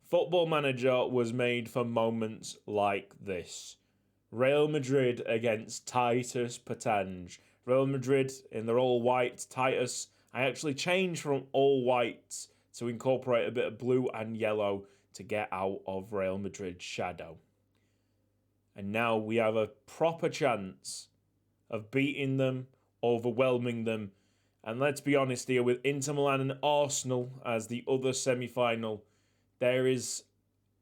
Football Manager was made for moments like this. Real Madrid against Titus Pétange. Real Madrid in their all white. Titus, I actually changed from all white to incorporate a bit of blue and yellow to get out of Real Madrid's shadow. And now we have a proper chance of beating them, overwhelming them. And let's be honest here, with Inter Milan and Arsenal as the other semi-final, there is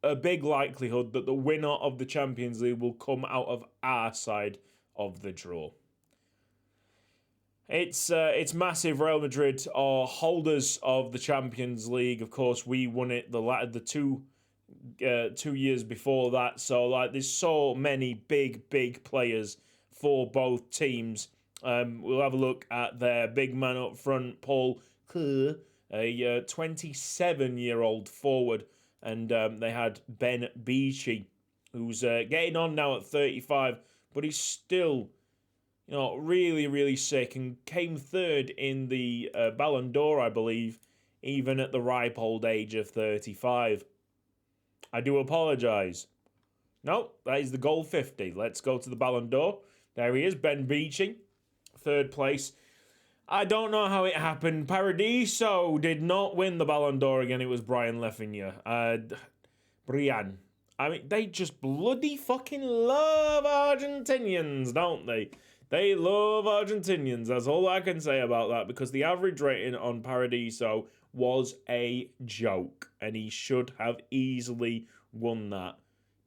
a big likelihood that the winner of the Champions League will come out of our side of the draw. It's massive. Real Madrid are holders of the Champions League. Of course, we won it the 2 years before that. So there's so many big players for both teams. We'll have a look at their big man up front, Paul Kerr, a 27-year-old forward. And they had Ben Beachy, who's getting on now at 35, but he's still, really sick and came third in the Ballon d'Or, I believe, even at the ripe old age of 35. I do apologise. No, that is the goal 50. Let's go to the Ballon d'Or. There he is, Ben Beachy, third place. I don't know how it happened. Paradiso did not win the Ballon d'Or again. It was Brian Leffinger. Brian. I mean, they just bloody fucking love Argentinians, don't they? They love Argentinians. That's all I can say about that, because the average rating on Paradiso was a joke, and he should have easily won that.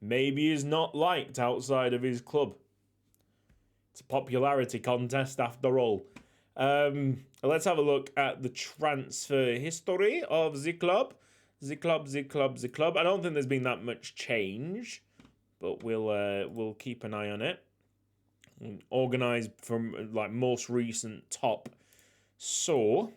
Maybe he's not liked outside of his club. It's a popularity contest after all. Let's have a look at the transfer history of the club. The club. I don't think there's been that much change, but we'll keep an eye on it. Organised from most recent top. So,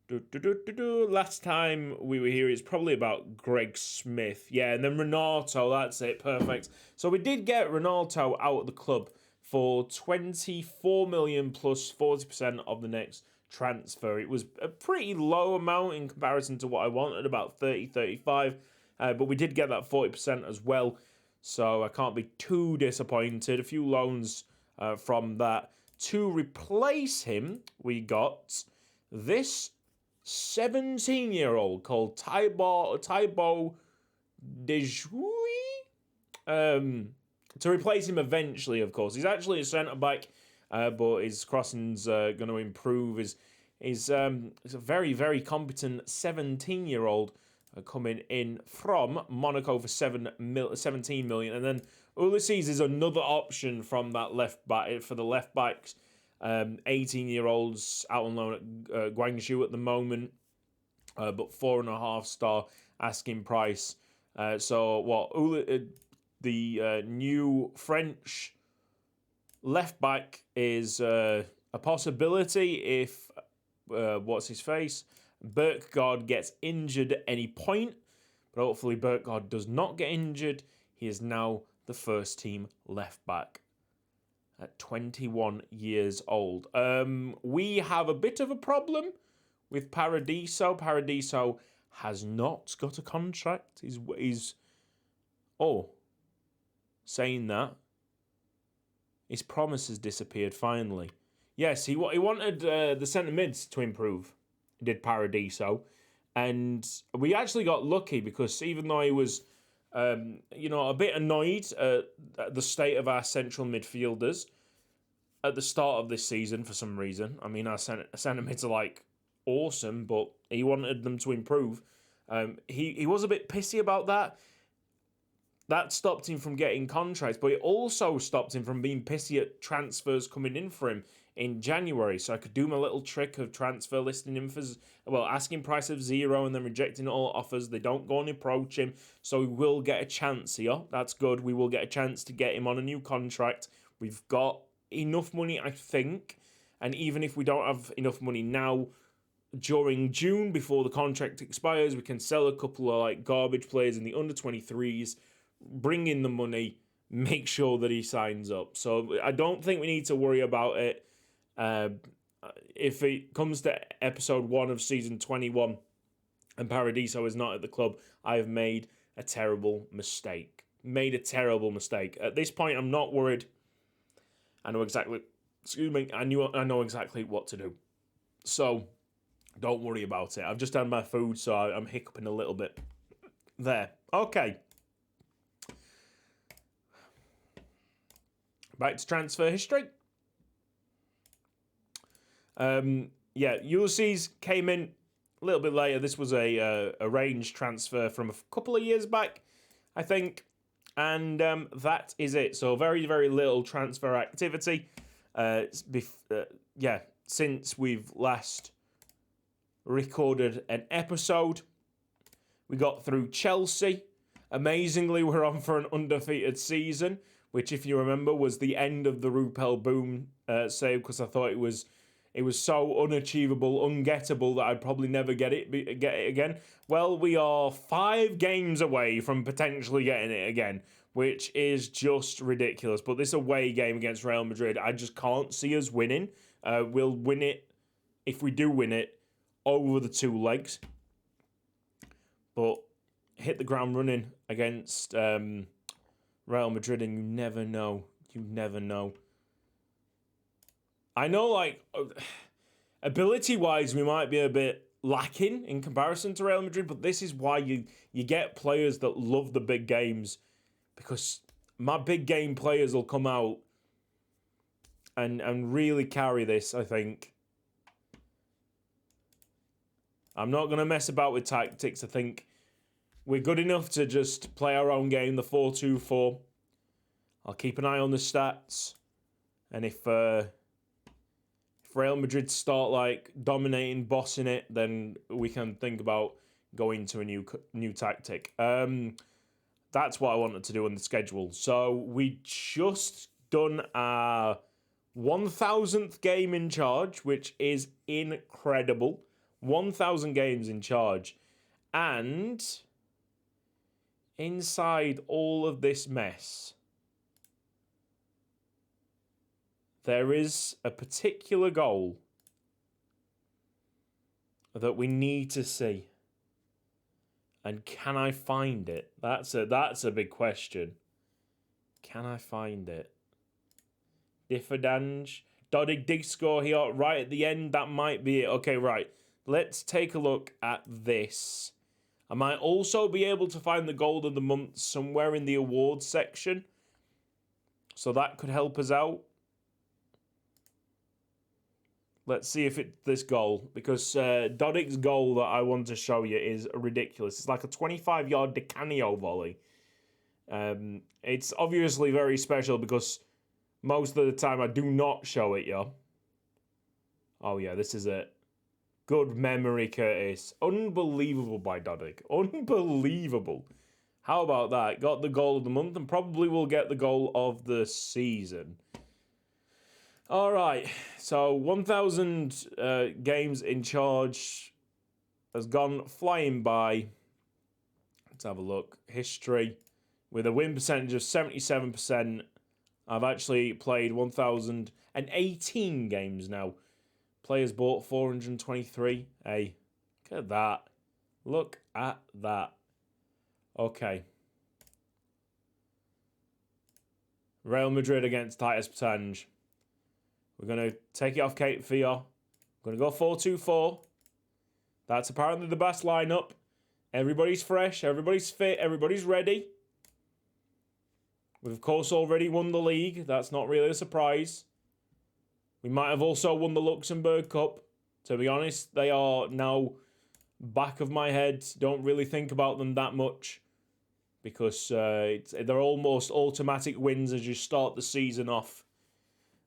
last time we were here, it's probably about Greg Smith. Yeah, and then Renato, that's it, perfect. So we did get Renato out of the club for 24 million plus 40% of the next transfer. It was a pretty low amount in comparison to what I wanted, about 30, 35. But we did get that 40% as well. So I can't be too disappointed. A few loans from that. To replace him, we got this 17-year-old called Thibaut Dejoux. To replace him eventually, of course. He's actually a centre-back, but his crossing's going to improve. He's a very competent 17-year-old coming in from Monaco for 17 million. And then Ulysses is another option from that left back, for the left backs. 18-year-olds out on loan at Guangzhou at the moment, but 4.5-star asking price. The new French left back is a possibility if Berggaard gets injured at any point, but hopefully Berggaard does not get injured. He is now the first team left back at 21 years old. We have a bit of a problem with Paradiso. Paradiso has not got a contract. Saying that, his promise has disappeared finally. Yes, he wanted the centre mids to improve. He did Paradiso. And we actually got lucky, because even though he was, a bit annoyed at the state of our central midfielders at the start of this season for some reason. I mean, our centre mids are awesome, but he wanted them to improve. He was a bit pissy about that. That stopped him from getting contracts, but it also stopped him from being pissy at transfers coming in for him in January. So I could do my little trick of transfer listing him for, asking price of 0 and then rejecting all offers. They don't go and approach him, so we will get a chance here. That's good. We will get a chance to get him on a new contract. We've got enough money, I think, and even if we don't have enough money now, during June, before the contract expires, we can sell a couple of garbage players in the under-23s, bring in the money, make sure that he signs up. So I don't think we need to worry about it. If it comes to episode 1 of season 21, and Paradiso is not at the club, I have made a terrible mistake. At this point, I'm not worried. I know exactly. I know exactly what to do. So, don't worry about it. I've just had my food, so I'm hiccuping a little bit. There. Okay. Back to transfer history. Ulysses came in a little bit later. This was a arranged transfer from a couple of years back, I think. And that is it. So very, very little transfer activity. Since we've last recorded an episode. We got through Chelsea. Amazingly, we're on for an undefeated season, which, if you remember, was the end of the Rupel Boom save, because I thought it was so unachievable, ungettable, that I'd probably never get it again. Well, we are 5 games away from potentially getting it again, which is just ridiculous. But this away game against Real Madrid, I just can't see us winning. We'll win it, if we do win it, over the 2 legs. But hit the ground running against Real Madrid, and you never know. I know, ability-wise, we might be a bit lacking in comparison to Real Madrid, but this is why you get players that love the big games, because my big game players will come out and really carry this, I think. I'm not going to mess about with tactics. I think we're good enough to just play our own game, the 4-2-4. I'll keep an eye on the stats. And if Real Madrid start dominating, bossing it, then we can think about going to a new tactic. That's what I wanted to do on the schedule. So we just done our 1,000th game in charge, which is incredible. 1,000 games in charge. And inside all of this mess, there is a particular goal that we need to see. And can I find it? That's a big question. Can I find it? Pétange. Dodig did score here right at the end. That might be it. Okay, right. Let's take a look at this. I might also be able to find the goal of the month somewhere in the awards section. So that could help us out. Let's see if it's this goal, because Dodig's goal that I want to show you is ridiculous. It's like a 25-yard Di Canio volley. It's obviously very special because most of the time I do not show it, yo. Oh yeah, this is it. Good memory, Curtis. Unbelievable by Dodig. Unbelievable. How about that? Got the goal of the month and probably will get the goal of the season. All right, so 1,000 games in charge has gone flying by. Let's have a look. History. With a win percentage of 77%, I've actually played 1,018 games now. Players bought 423. Hey, look at that. Look at that. Okay. Real Madrid against Titus Pétange. We're going to take it off Cape Fear. We're going to go 4-2-4. That's apparently the best lineup. Everybody's fresh. Everybody's fit. Everybody's ready. We've, of course, already won the league. That's not really a surprise. We might have also won the Luxembourg Cup. To be honest, they are now back of my head. Don't really think about them that much, because they're almost automatic wins as you start the season off.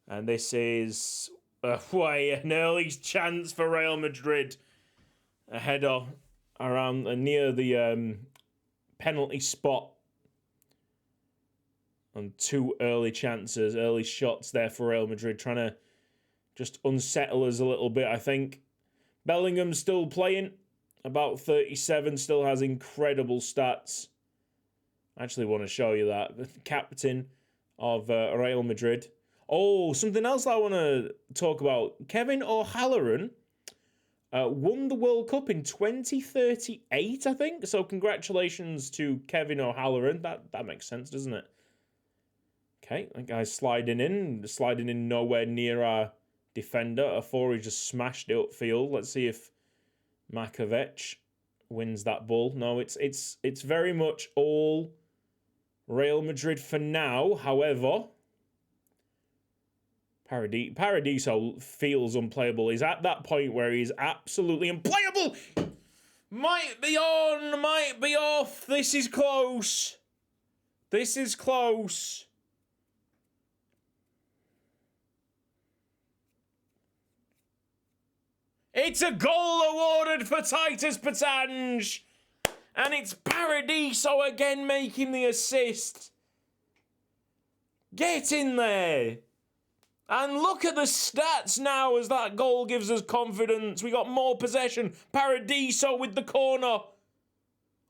And this is an early chance for Real Madrid. A header around near the penalty spot. And 2 early chances, early shots there for Real Madrid, trying to just unsettle us a little bit, I think. Bellingham's still playing, about 37, still has incredible stats. I actually want to show you that. The captain of Real Madrid. Oh, something else I want to talk about. Kevin O'Halloran Won the World Cup in 2038, I think. So congratulations to Kevin O'Halloran. That makes sense, doesn't it? Okay, that guy's sliding in nowhere near our defender. Afori just smashed it upfield. Let's see if Makovic wins that ball. No, it's very much all Real Madrid for now. However, Paradiso feels unplayable. He's at that point where he's absolutely unplayable. Might be on, might be off. This is close. This is close. It's a goal awarded for Titus Pétange. And it's Paradiso again making the assist. Get in there. And look at the stats now as that goal gives us confidence. We got more possession. Paradiso with the corner.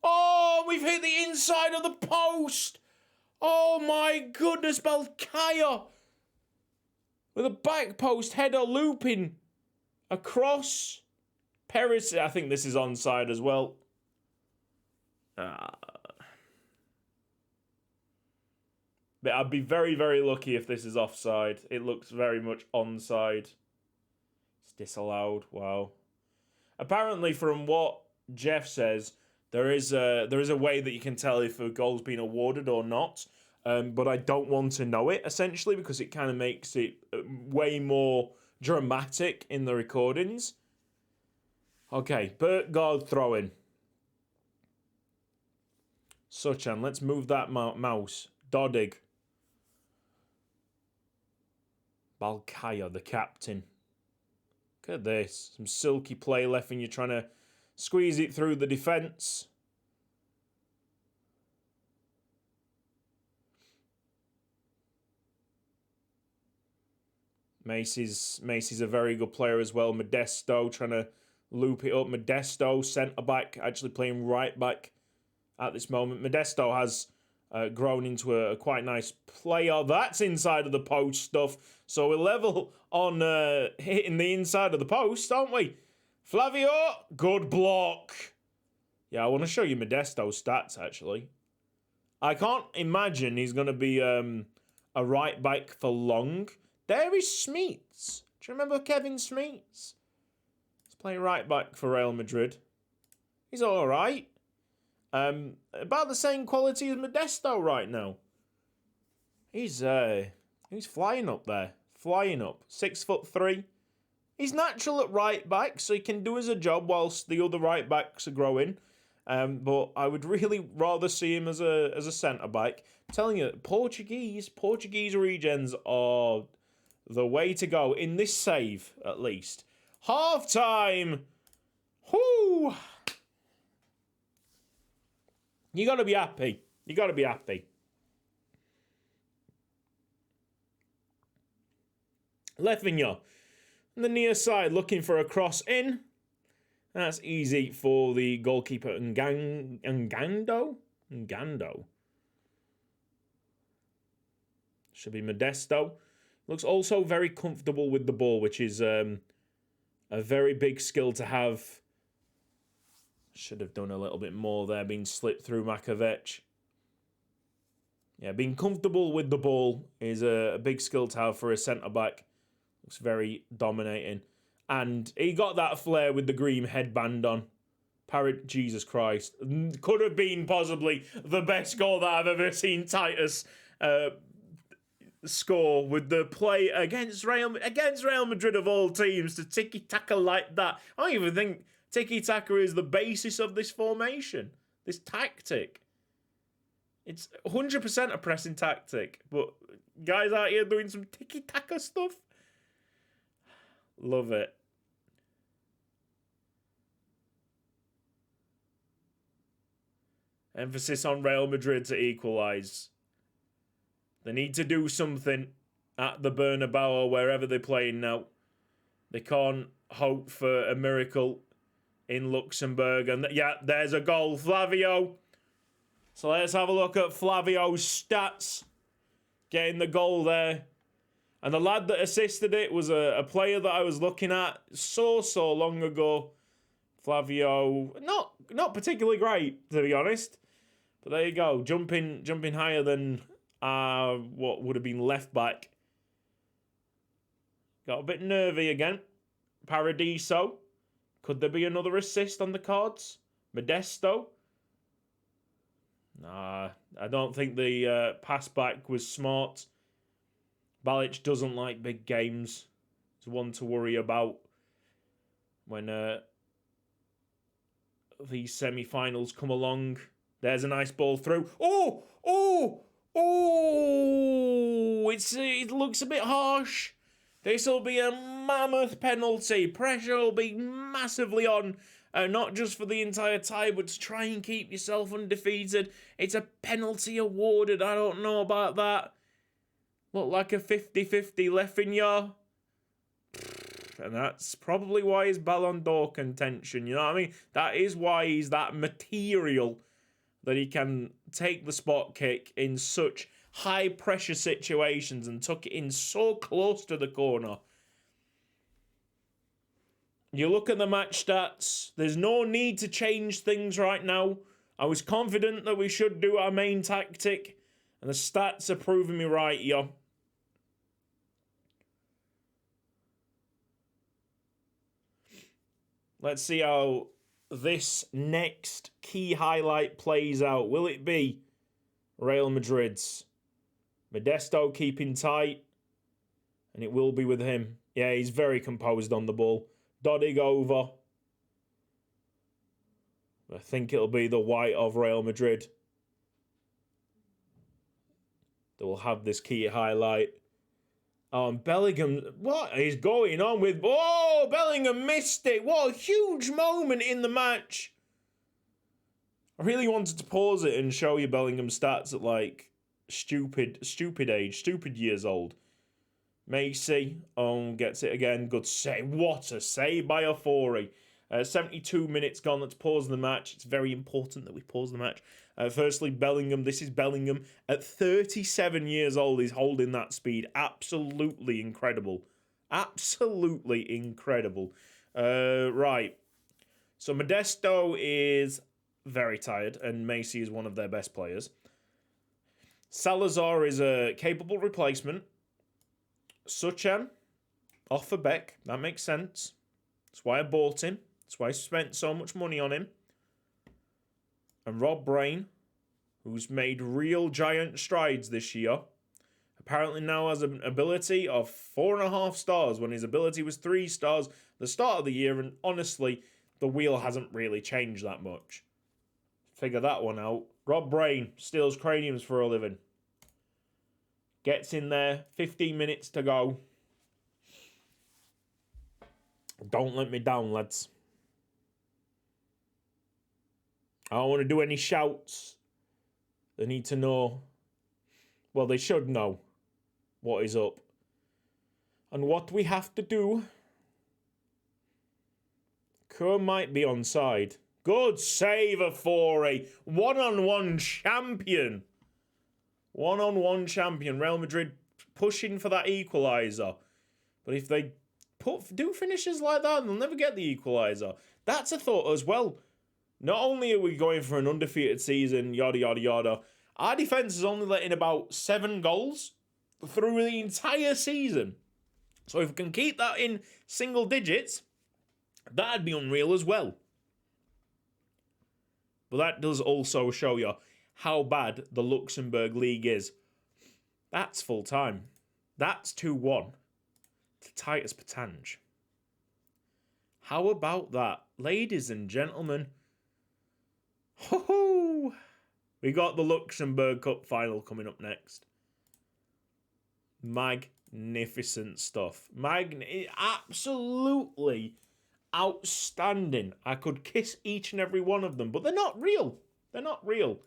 Oh, we've hit the inside of the post. Oh my goodness, Balkaya. With a back post header looping across. Perez, I think this is onside as well. But I'd be very, very lucky if this is offside. It looks very much onside. It's disallowed. Wow. Apparently, from what Jeff says, there is a way that you can tell if a goal's been awarded or not. But I don't want to know it, essentially, because it kind of makes it way more dramatic in the recordings. Okay, Bertgaard throw-in. Suchan, let's move that mouse. Dodig. Balkaya, the captain. Look at this. Some silky play left and you're trying to squeeze it through the defence. Macy's a very good player as well. Modesto trying to loop it up. Modesto, centre-back, actually playing right-back at this moment. Modesto has grown into a quite nice player. That's inside of the post stuff. So we're level on hitting the inside of the post, aren't we? Flavio, good block. Yeah, I want to show you Modesto's stats, actually. I can't imagine he's going to be a right-back for long. There is Smeets. Do you remember Kevin Smeets? He's playing right-back for Real Madrid. He's all right. About the same quality as Modesto right now. He's flying up there. Flying up. 6'3". He's natural at right back, so he can do as a job whilst the other right backs are growing. But I would really rather see him as a centre back. I'm telling you, Portuguese regens are the way to go in this save, at least. Half time. Whoo! You got to be happy. You got to be happy. Lefinger on the near side looking for a cross in. That's easy for the goalkeeper Ngando. Should be Modesto. Looks also very comfortable with the ball, which is a very big skill to have. Should have done a little bit more there, being slipped through Makovic. Yeah, being comfortable with the ball is a big skill to have for a centre-back. Looks very dominating. And he got that flair with the green headband on. Jesus Christ. Could have been possibly the best goal that I've ever seen Titus score with the play against Real Madrid of all teams to tiki-taka like that. I don't even think tiki-taka is the basis of this formation, this tactic. It's 100% a pressing tactic, but guys out here doing some tiki-taka stuff. Love it. Emphasis on Real Madrid to equalise. They need to do something at the Bernabeu or wherever they're playing now. They can't hope for a miracle in Luxembourg. And yeah, there's a goal. Flavio. So let's have a look at Flavio's stats. Getting the goal there. And the lad that assisted it was a player that I was looking at so long ago. Flavio, not particularly great, to be honest. But there you go, jumping higher than what would have been left back. Got a bit nervy again. Paradiso. Could there be another assist on the cards? Modesto. Nah, I don't think the pass back was smart. Balic doesn't like big games. It's one to worry about when these semi-finals come along. There's a nice ball through. Oh! It looks a bit harsh. This will be a mammoth penalty. Pressure will be massively on. Not just for the entire tie, but to try and keep yourself undefeated. It's a penalty awarded. I don't know about that. Look like a 50-50 Lefinja. And that's probably why he's Ballon d'Or contention. You know what I mean? That is why he's that material that he can take the spot kick in such high pressure situations and tuck it in so close to the corner. You look at the match stats, there's no need to change things right now. I was confident that we should do our main tactic, and the stats are proving me right here. Let's see how this next key highlight plays out. Will it be Real Madrid's? Modesto keeping tight, and it will be with him. Yeah, he's very composed on the ball. Dodig over. I think it'll be the white of Real Madrid that will have this key highlight. Bellingham, what is going on with... Oh, Bellingham missed it. What a huge moment in the match. I really wanted to pause it and show you Bellingham's stats at, like, stupid age, stupid years old. Macy, gets it again. Good save. What a save by Ofori. 72 minutes gone. Let's pause the match. It's very important that we pause the match. Firstly, Bellingham. This is Bellingham. At 37 years old, he's holding that speed. Absolutely incredible. Absolutely incredible. Right. So Modesto is very tired, and Macy is one of their best players. Salazar is a capable replacement. Suchan, off for Beck. That makes sense. That's why I bought him. That's why I spent so much money on him. And Rob Brain, who's made real giant strides this year, apparently now has an ability of 4.5 stars when his ability was 3 stars at the start of the year, and honestly, the wheel hasn't really changed that much. Figure that one out. Rob Brain steals craniums for a living. Gets in there, 15 minutes to go. Don't let me down, lads. I don't want to do any shouts. They need to know. Well, they should know what is up. And what we have to do. Kerr might be onside. Good save for a one-on-one champion. One-on-one champion. Real Madrid pushing for that equaliser. But if they do finishes like that, they'll never get the equaliser. That's a thought as well. Not only are we going for an undefeated season, yada, yada, yada, our defence is only letting about 7 goals through the entire season. So if we can keep that in single digits, that'd be unreal as well. But that does also show you how bad the Luxembourg League is. That's full time. That's 2-1 to Titus Pétange. How about that? Ladies and gentlemen, ho-ho! We got the Luxembourg Cup final coming up next. Magnificent stuff. Absolutely outstanding. I could kiss each and every one of them, but they're not real. They're not real.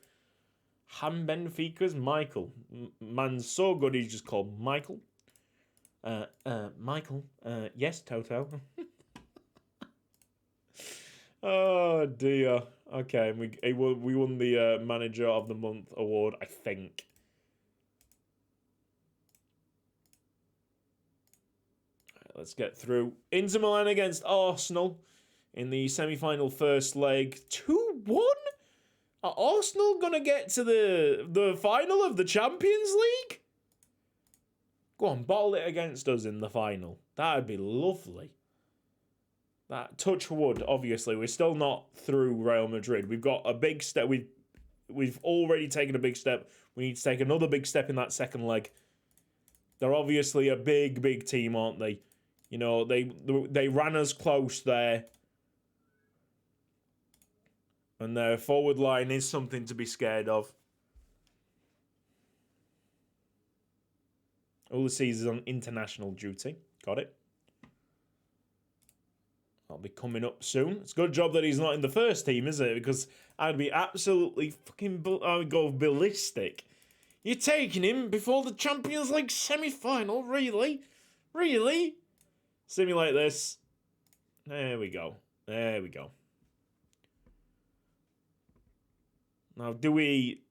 Ham Benfica's Michael. Man's so good he's just called Michael. Michael. Yes, Toto. Oh dear. Okay, we won the Manager of the Month award, I think. Let's get through. Inter Milan against Arsenal in the semi-final first leg. 2-1? Are Arsenal going to get to the final of the Champions League? Go on, bottle it against us in the final. That would be lovely. That touch wood, obviously. We're still not through Real Madrid. We've got a big step. We've already taken a big step. We need to take another big step in that second leg. They're obviously a big, big team, aren't they? You know, they ran us close there. And their forward line is something to be scared of. Ulysses is on international duty. Got it. I'll be coming up soon. It's a good job that he's not in the first team, is it? Because I'd be absolutely fucking... I would go ballistic. You're taking him before the Champions League semi-final? Really? Really? Simulate this. There we go. There we go. Now, do we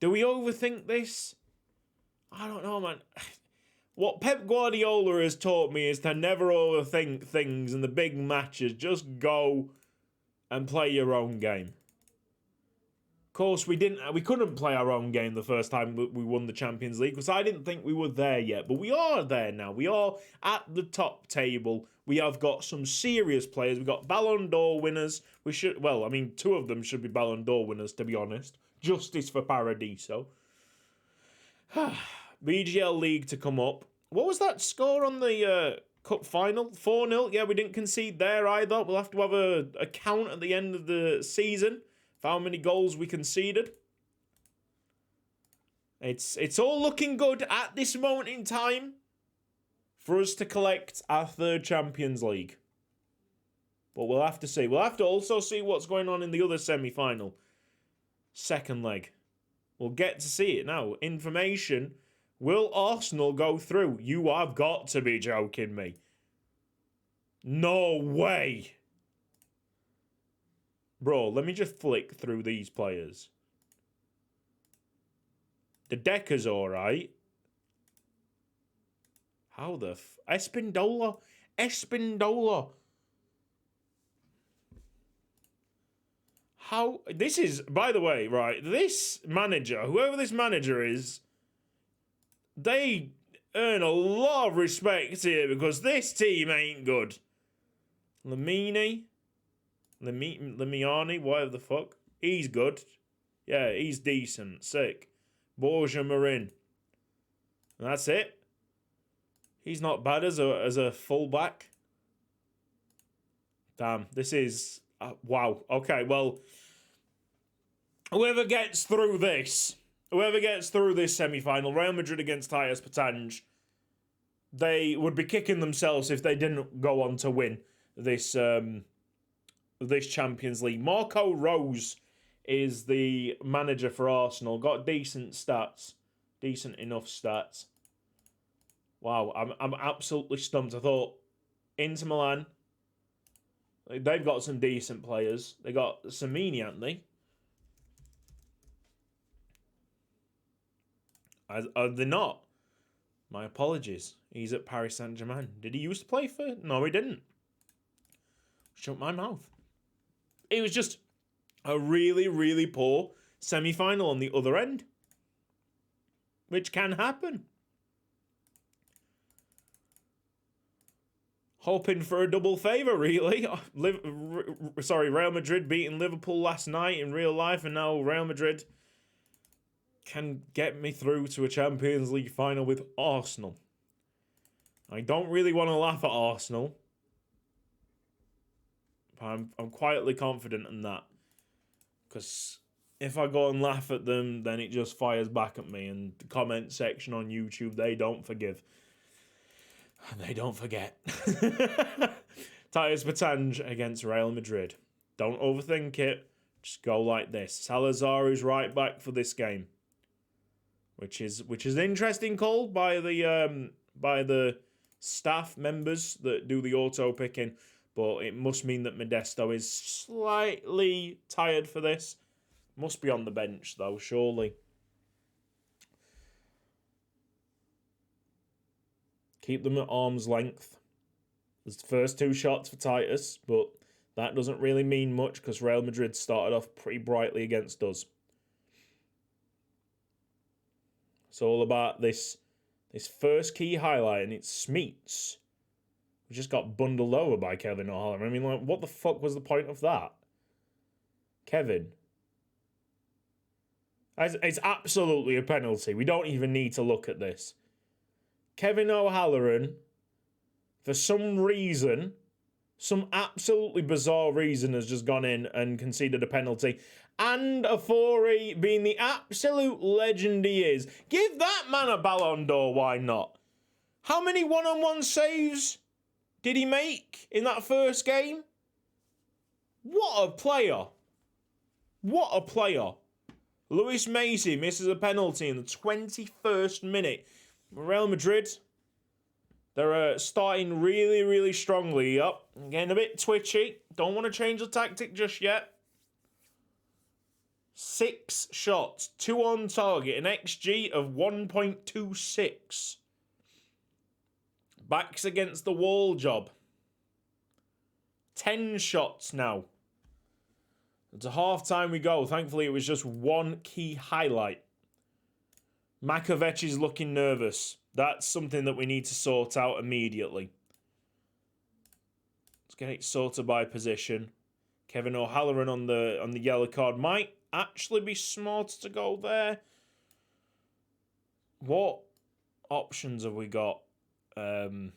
overthink this? I don't know, man. What Pep Guardiola has taught me is to never overthink things in the big matches. Just go and play your own game. Of course, we couldn't play our own game the first time we won the Champions League because I didn't think we were there yet. But we are there now. We are at the top table. We have got some serious players. We've got Ballon d'Or winners. Two of them should be Ballon d'Or winners, to be honest. Justice for Paradiso. BGL League to come up. What was that score on the cup final? 4-0. Yeah, we didn't concede there either. We'll have to have a count at the end of the season for how many goals we conceded. It's all looking good at this moment in time for us to collect our third Champions League. But we'll have to see. We'll have to also see what's going on in the other semi-final. Second leg. We'll get to see it now. Information. Will Arsenal go through? You have got to be joking me. No way. Bro, let me just flick through these players. The Decker's alright. How the Espindola? Espindola. How... This is, by the way, right, this manager, whoever this manager is, they earn a lot of respect here because this team ain't good. Lemiani, whatever the fuck. He's good. Yeah, he's decent. Sick. Borja Marin. And that's it. He's not bad as a fullback. Damn, this is... wow. Okay, well... Whoever gets through this semi-final, Real Madrid against Titus Pétange, they would be kicking themselves if they didn't go on to win this Champions League. Marco Rose is the manager for Arsenal. Got decent enough stats. Wow, I'm absolutely stumped. I thought Inter Milan, they've got some decent players. They got Samini, haven't they? Are they not? My apologies. He's at Paris Saint-Germain. Did he used to play for... No, he didn't. Shut my mouth. It was just a really, really poor semi-final on the other end. Which can happen. Hoping for a double favour, really. Real Madrid beating Liverpool last night in real life, and now Real Madrid can get me through to a Champions League final with Arsenal. I don't really want to laugh at Arsenal, but I'm quietly confident in that. Because if I go and laugh at them, then it just fires back at me. And the comment section on YouTube, they don't forgive. And they don't forget. Titus Pétange against Real Madrid. Don't overthink it. Just go like this. Salazar is right back for this game. Which is an interesting call by the staff members that do the auto picking, but it must mean that Modesto is slightly tired for this. Must be on the bench though, surely. Keep them at arm's length. There's the first 2 shots for Titus, but that doesn't really mean much because Real Madrid started off pretty brightly against us. It's all about this first key highlight, and it's Smeets. We just got bundled over by Kevin O'Halloran. I mean, like, what the fuck was the point of that? Kevin. It's absolutely a penalty. We don't even need to look at this. Kevin O'Halloran, for some reason, some absolutely bizarre reason, has just gone in and conceded a penalty. And Afori, being the absolute legend he is, give that man a Ballon d'Or, why not? How many one-on-one saves did he make in that first game? What a player. What a player. Luis Macy misses a penalty in the 21st minute. Real Madrid, they're starting really, really strongly up. Getting a bit twitchy. Don't want to change the tactic just yet. 6 shots, 2 on target, an XG of 1.26. Backs against the wall job. 10 shots now. To half-time we go. Thankfully, it was just 1 key highlight. Makovic is looking nervous. That's something that we need to sort out immediately. Let's get it sorted by position. Kevin O'Halloran on the yellow card might actually be smart to go there. What options have we got? Not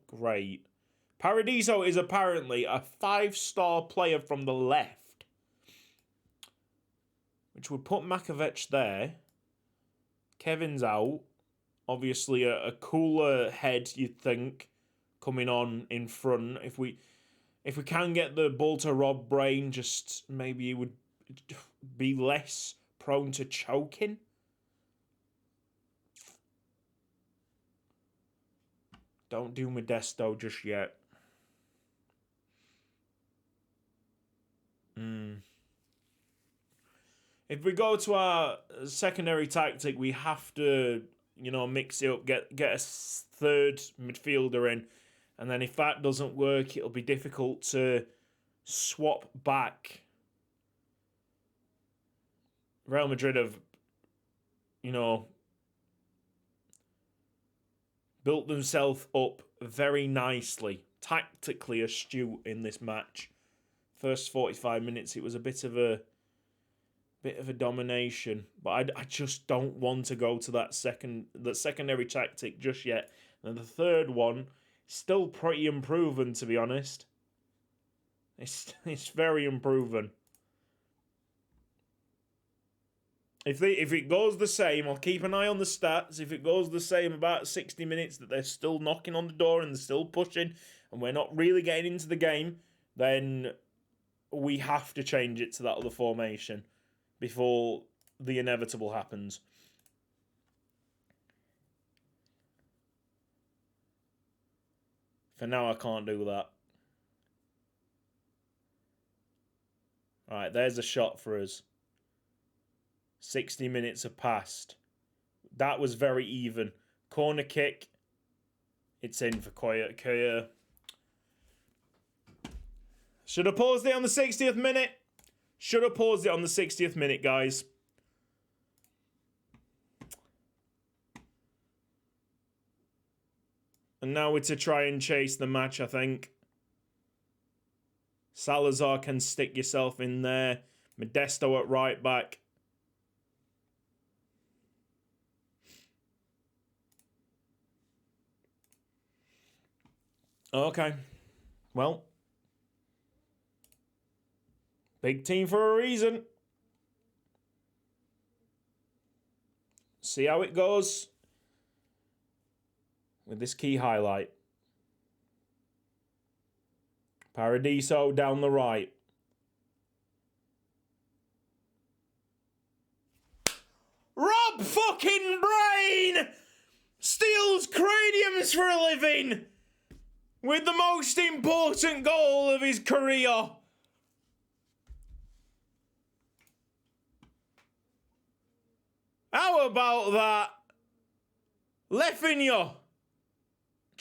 great. Paradiso is apparently a 5-star player from the left, which would put Makovic there. Kevin's out. Obviously, a cooler head, you'd think, coming on in front. If we can get the ball to Rob Brain, just maybe he would be less prone to choking. Don't do Modesto just yet. If we go to our secondary tactic, we have to, mix it up, get a third midfielder in. And then if that doesn't work, it'll be difficult to swap back. Real Madrid have, built themselves up very nicely, tactically astute in this match. First 45 minutes, it was a bit of a domination, but I just don't want to go to that secondary tactic just yet. And the third one, still pretty unproven, to be honest. It's very unproven. If it goes the same, I'll keep an eye on the stats. If it goes the same about 60 minutes, that they're still knocking on the door and they're still pushing, and we're not really getting into the game, then we have to change it to that other formation before the inevitable happens. For now, I can't do that. Alright, there's a shot for us. 60 minutes have passed. That was very even. Corner kick. It's in for Koya. Should have paused it on the 60th minute. Should have paused it on the 60th minute, guys. And now we're to try and chase the match, I think. Salazar can stick yourself in there. Modesto at right back. Okay. Well. Big team for a reason. See how it goes with this key highlight. Paradiso down the right. Rob fucking Brain steals craniums for a living with the most important goal of his career. How about that? Lefinho.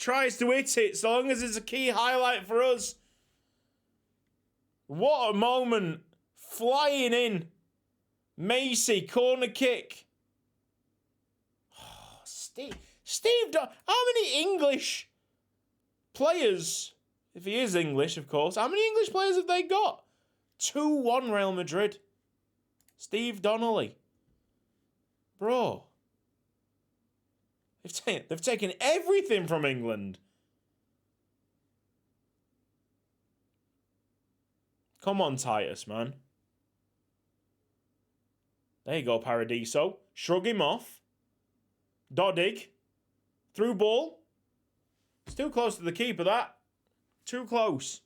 tries to hit it, so long as it's a key highlight for us. What a moment. Flying in. Macy, corner kick. Oh, Steve how many English players, if he is English, of course, how many English players have they got? 2-1 Real Madrid. Steve Donnelly. Bro. They've taken everything from England. Come on, Titus, man. There you go, Paradiso. Shrug him off. Dodig. Through ball. It's too close to the keeper, that. Too close.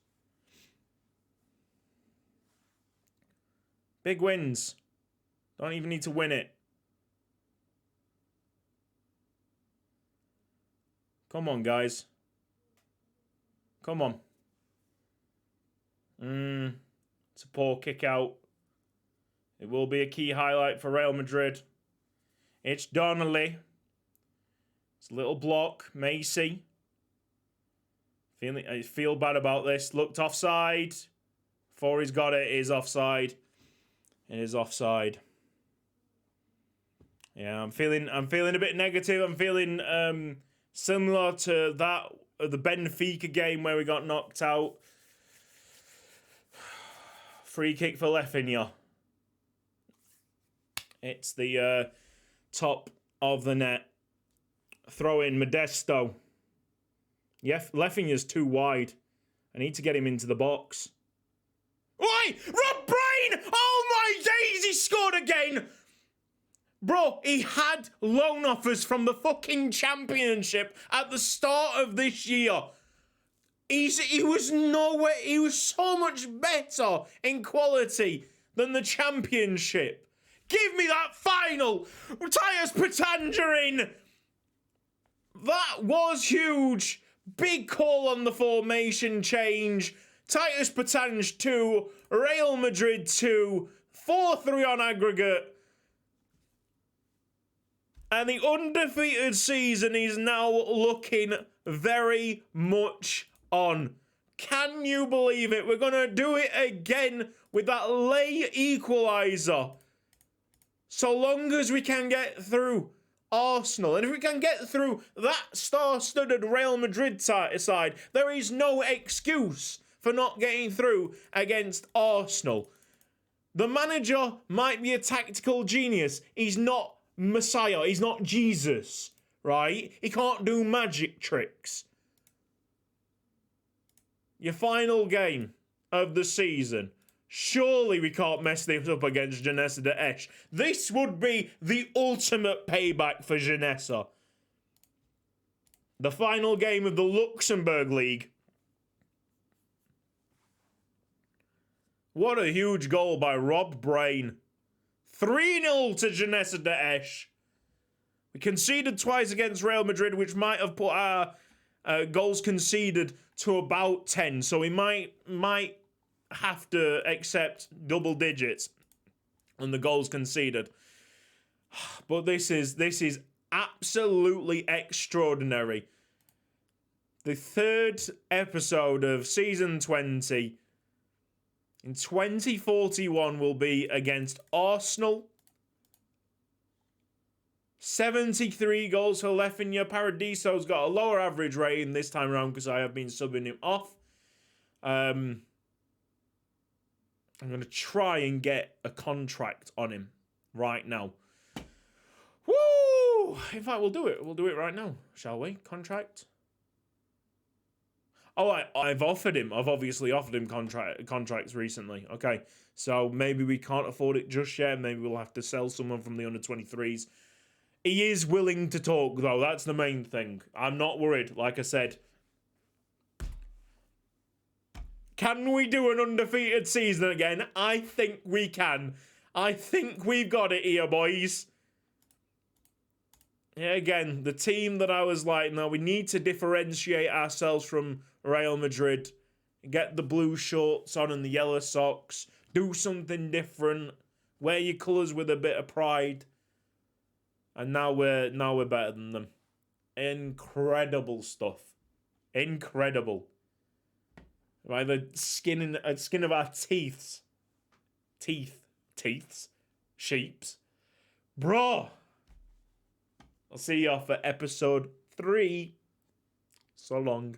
Big wins. Don't even need to win it. Come on, guys. Come on. It's a poor kick out. It will be a key highlight for Real Madrid. It's Donnelly. It's a little block. Macy. I feel bad about this. Looked offside. Before he's got it, it is offside. It is offside. Yeah, I'm feeling a bit negative. I'm feeling similar to that the Benfica game where we got knocked out. Free kick for Lefinha. It's the top of the net. Throw in Modesto. Yeah, Lefinha's too wide. I need to get him into the box. Oi! Rob Brain! Oh my days, he scored again! Bro, he had loan offers from the fucking championship at the start of this year. He was nowhere. He was so much better in quality than the championship. Give me that final. Titus Pétange in. That was huge. Big call on the formation change. Titus Pétange 2, Real Madrid 2, 4-3 on aggregate. And the undefeated season is now looking very much on. Can you believe it? We're going to do it again with that late equaliser. So long as we can get through Arsenal. And if we can get through that star-studded Real Madrid side, there is no excuse for not getting through against Arsenal. The manager might be a tactical genius. He's not Messiah. He's not Jesus, right? He can't do magic tricks. Your final game of the season. Surely we can't mess this up against Janessa de Esch. This would be the ultimate payback for Janessa. The final game of the Luxembourg League. What a huge goal by Rob Brain. 3-0 to Janessa de Esch. We conceded twice against Real Madrid, which might have put our goals conceded to about 10. So we might have to accept double digits on the goals conceded. But this is absolutely extraordinary. The third episode of season 20 in 2041 will be against Arsenal. 73 goals for Lefinha. Paradiso's got a lower average rating this time around because I have been subbing him off. I'm going to try and get a contract on him right now. Woo! In fact, we'll do it. We'll do it right now, shall we? Contract. Oh, I've offered him. I've obviously offered him contracts recently. Okay, so maybe we can't afford it just yet. Maybe we'll have to sell someone from the under-23s. He is willing to talk, though. That's the main thing. I'm not worried, like I said. Can we do an undefeated season again? I think we can. I think we've got it here, boys. Yeah, again, the team that I was like, no, we need to differentiate ourselves from Real Madrid. Get the blue shorts on and the yellow socks. Do something different. Wear your colours with a bit of pride. And now we're better than them. Incredible stuff. Incredible. By the skin of our teeths. Teeths. Sheeps. Bro. I'll see you for episode 3. So long.